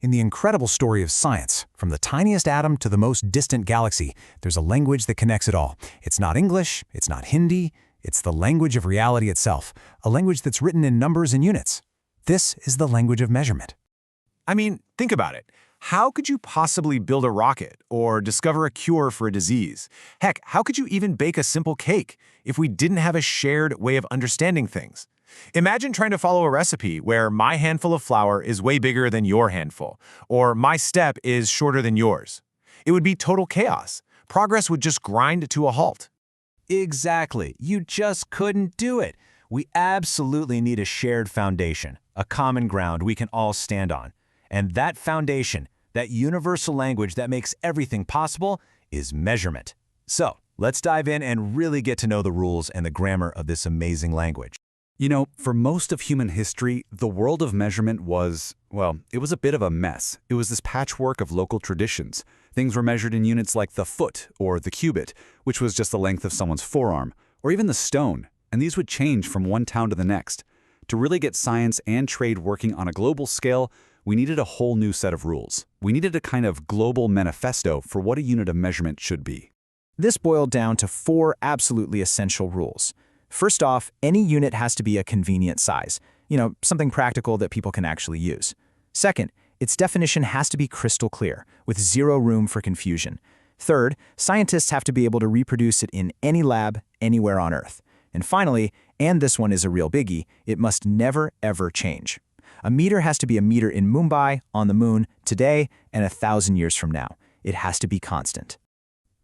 In the incredible story of science, from the tiniest atom to the most distant galaxy, there's a language that connects it all. It's not English, it's not Hindi, it's the language of reality itself, a language that's written in numbers and units. This is the language of measurement. I mean, think about it. How could you possibly build a rocket or discover a cure for a disease? Heck, how could you even bake a simple cake if we didn't have a shared way of understanding things? Imagine trying to follow a recipe where my handful of flour is way bigger than your handful, or my step is shorter than yours. It would be total chaos. Progress would just grind to a halt. Exactly. You just couldn't do it. We absolutely need a shared foundation, a common ground we can all stand on. And that foundation, that universal language that makes everything possible, is measurement. So, let's dive in and really get to know the rules and the grammar of this amazing language. You know, for most of human history, the world of measurement was, well, it was a bit of a mess. It was this patchwork of local traditions. Things were measured in units like the foot or the cubit, which was just the length of someone's forearm, or even the stone, and these would change from one town to the next. To really get science and trade working on a global scale, we needed a whole new set of rules. We needed a kind of global manifesto for what a unit of measurement should be. This boiled down to 4 absolutely essential rules. First off, any unit has to be a convenient size, something practical that people can actually use. Second, its definition has to be crystal clear, with zero room for confusion. Third, scientists have to be able to reproduce it in any lab, anywhere on Earth. And finally, and this one is a real biggie, it must never, ever change. A meter has to be a meter in Mumbai, on the moon, today, and 1,000 years from now. It has to be constant.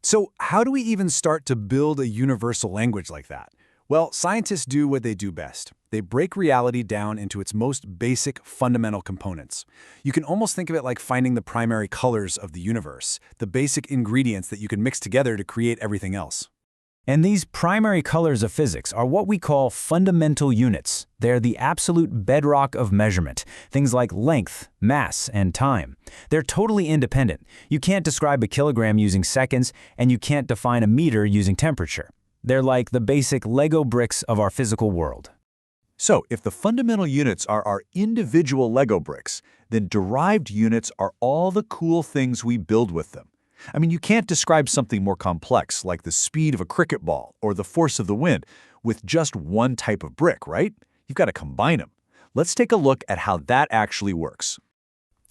So how do we even start to build a universal language like that? Well, scientists do what they do best. They break reality down into its most basic, fundamental components. You can almost think of it like finding the primary colors of the universe, the basic ingredients that you can mix together to create everything else. And these primary colors of physics are what we call fundamental units. They're the absolute bedrock of measurement, things like length, mass, and time. They're totally independent. You can't describe a kilogram using seconds, and you can't define a meter using temperature. They're like the basic Lego bricks of our physical world. So, if the fundamental units are our individual Lego bricks, then derived units are all the cool things we build with them. I mean, you can't describe something more complex like the speed of a cricket ball or the force of the wind with just one type of brick, right? You've got to combine them. Let's take a look at how that actually works.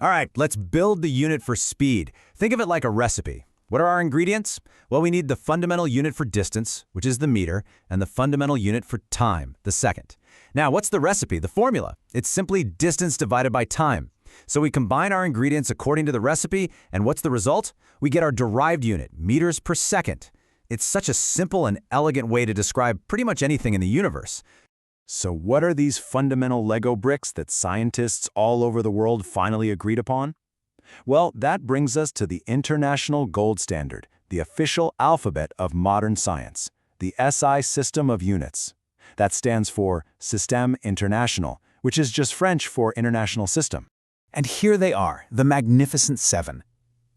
All right, let's build the unit for speed. Think of it like a recipe. What are our ingredients? Well, we need the fundamental unit for distance, which is the meter, and the fundamental unit for time, the second. Now, what's the recipe, the formula? It's simply distance divided by time. So we combine our ingredients according to the recipe, and what's the result? We get our derived unit, meters per second. It's such a simple and elegant way to describe pretty much anything in the universe. So what are these fundamental Lego bricks that scientists all over the world finally agreed upon? Well, that brings us to the international gold standard, the official alphabet of modern science, the SI system of units. That stands for Système International, which is just French for international system. And here they are, the magnificent 7.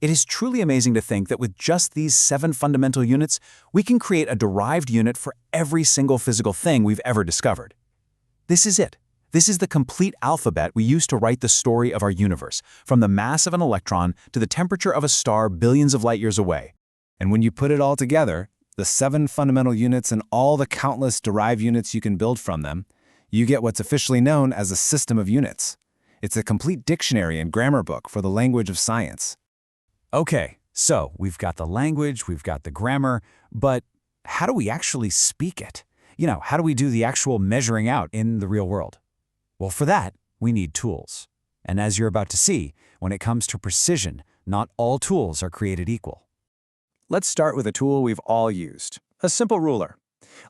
It is truly amazing to think that with just these 7 fundamental units, we can create a derived unit for every single physical thing we've ever discovered. This is it. This is the complete alphabet we use to write the story of our universe, from the mass of an electron to the temperature of a star billions of light years away. And when you put it all together, the 7 fundamental units and all the countless derived units you can build from them, you get what's officially known as a system of units. It's a complete dictionary and grammar book for the language of science. Okay, so we've got the language, we've got the grammar, but how do we actually speak it? How do we do the actual measuring out in the real world? Well, for that, we need tools. And as you're about to see, when it comes to precision, not all tools are created equal. Let's start with a tool we've all used, a simple ruler.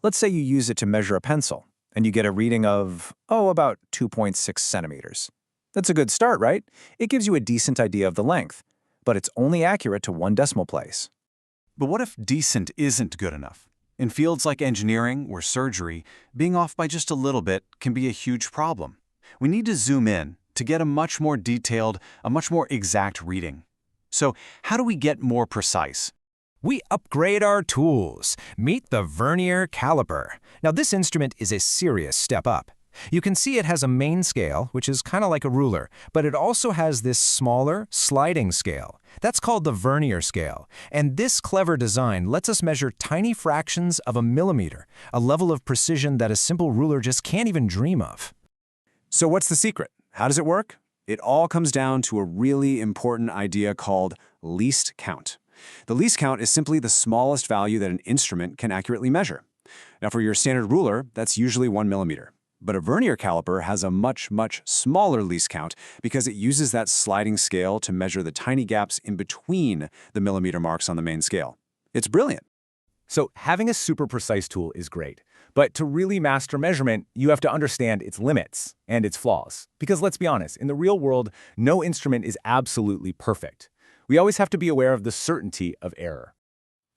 Let's say you use it to measure a pencil, and you get a reading of, about 2.6 centimeters. That's a good start, right? It gives you a decent idea of the length, but it's only accurate to 1 decimal place. But what if decent isn't good enough? In fields like engineering or surgery, being off by just a little bit can be a huge problem. We need to zoom in to get a much more detailed, a much more exact reading. So how do we get more precise? We upgrade our tools. Meet the Vernier Caliper. Now, this instrument is a serious step up. You can see it has a main scale, which is kind of like a ruler, but it also has this smaller, sliding scale. That's called the Vernier scale, and this clever design lets us measure tiny fractions of a millimeter, a level of precision that a simple ruler just can't even dream of. So what's the secret? How does it work? It all comes down to a really important idea called least count. The least count is simply the smallest value that an instrument can accurately measure. Now, for your standard ruler, that's usually 1 millimeter. But a vernier caliper has a much, much smaller least count because it uses that sliding scale to measure the tiny gaps in between the millimeter marks on the main scale. It's brilliant. So having a super precise tool is great. But to really master measurement, you have to understand its limits and its flaws. Because let's be honest, in the real world, no instrument is absolutely perfect. We always have to be aware of the certainty of error.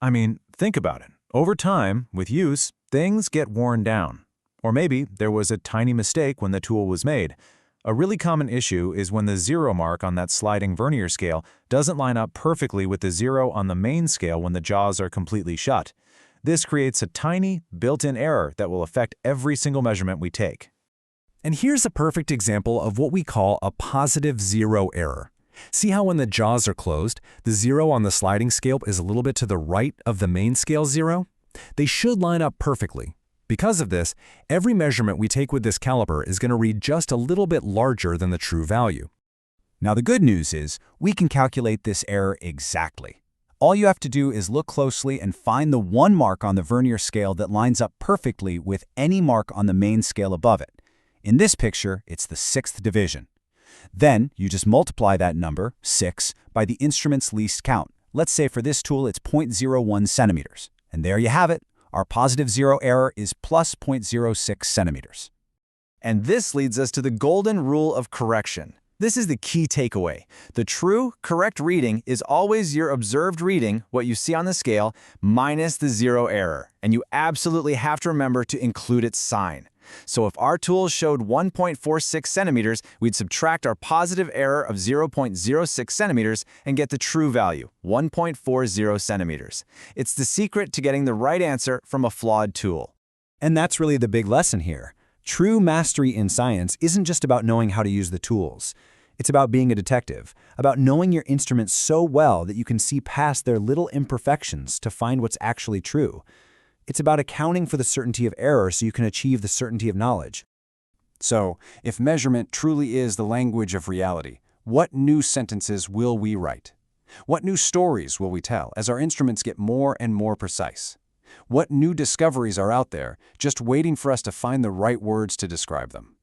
I mean, think about it. Over time, with use, things get worn down. Or maybe there was a tiny mistake when the tool was made. A really common issue is when the 0 mark on that sliding vernier scale doesn't line up perfectly with the 0 on the main scale when the jaws are completely shut. This creates a tiny, built-in error that will affect every single measurement we take. And here's a perfect example of what we call a positive 0 error. See how when the jaws are closed, the 0 on the sliding scale is a little bit to the right of the main scale 0? They should line up perfectly. Because of this, every measurement we take with this caliper is going to read just a little bit larger than the true value. Now the good news is, we can calculate this error exactly. All you have to do is look closely and find the one mark on the vernier scale that lines up perfectly with any mark on the main scale above it. In this picture, it's the 6th division. Then, you just multiply that number, 6, by the instrument's least count. Let's say for this tool it's 0.01 centimeters. And there you have it. Our positive 0 error is plus 0.06 centimeters. And this leads us to the golden rule of correction. This is the key takeaway. The true, correct reading is always your observed reading, what you see on the scale, minus the 0 error. And you absolutely have to remember to include its sign. So if our tool showed 1.46 centimeters, we'd subtract our positive error of 0.06 centimeters and get the true value, 1.40 centimeters. It's the secret to getting the right answer from a flawed tool. And that's really the big lesson here. True mastery in science isn't just about knowing how to use the tools. It's about being a detective, about knowing your instrument so well that you can see past their little imperfections to find what's actually true. It's about accounting for the certainty of error so you can achieve the certainty of knowledge. So, if measurement truly is the language of reality, what new sentences will we write? What new stories will we tell as our instruments get more and more precise? What new discoveries are out there just waiting for us to find the right words to describe them?